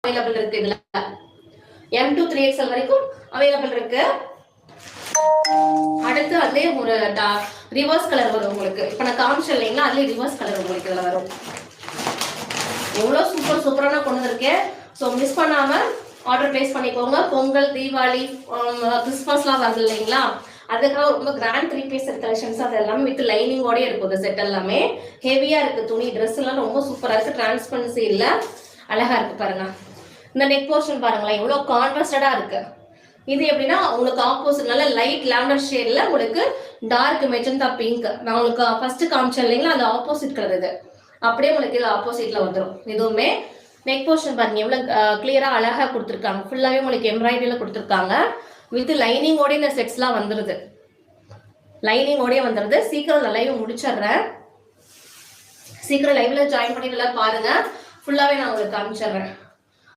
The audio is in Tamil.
அவைலபிள் இருக்கு. இதுல M to 3XL வரைக்கும் அவைலபிள் இருக்கு. அடுத்து அதுலயே ஒரு ரிவர்ஸ் கலர் வரும் உங்களுக்கு. இப்ப நான் காமிச்சேன் இல்லைங்களா, அதுலயே ரிவர்ஸ் கலர் உங்களுக்கு இதுல வரும். எவ்வளவு சூப்பரான கொண்டு வந்திருக்கேன். ஸோ மிஸ் பண்ணாம ஆர்டர் பிளேஸ் பண்ணிக்கோங்க. பொங்கல், தீபாவளி, கிறிஸ்மஸ்லாம் வருது இல்லைங்களா, அதுக்காக ரொம்ப கிராண்ட் 3 பீஸ் கலெக்ஷன்ஸ் அது எல்லாமே வித் லைனிங்கோடய இருக்கும். இந்த செட் எல்லாமே ஹெவியா இருக்கு. துணி ட்ரெஸ் எல்லாம் ரொம்ப சூப்பரா இருக்கு. டிரான்ஸ்பரன்சி இல்ல, அழகா இருக்கு பாருங்க. இந்த நெக் போர்ஷன் பாருங்களேன், எவ்வளவு கான்ட்ராஸ்டடா இருக்கு. இது எப்படின்னா உங்களுக்கு ஆப்போசிட் நல்ல லைட் லாவெண்டர் ஷேட்ல உங்களுக்கு டார்க் மெஜந்தா பிங்க். நான் உங்களுக்கு ஃபர்ஸ்ட் காமிச்சேன் இல்லைங்களா, அது ஆப்போசிட் கலர். இது அப்படியே உங்களுக்கு இது ஆப்போசிட்ல வந்துடும். இதுவுமே நெக் போர்ஷன் பாருங்க எவ்வளவு கிளியரா அழகா கொடுத்துருக்காங்க. ஃபுல்லாவே உங்களுக்கு எம்ப்ராய்டரியில கொடுத்துருக்காங்க. வித் லைனிங்கோட இந்த செட்ஸ்லாம் வந்துருது. லைனிங்கோடய வந்துருது. சீக்கிரம் லைவ் முடிச்சிடுறேன். சீக்கிரம் லைவ்ல ஜாயின் பண்ணி நல்லா பாருங்க. ஃபுல்லாவே நான் உங்களுக்கு காமிச்சிடுறேன்.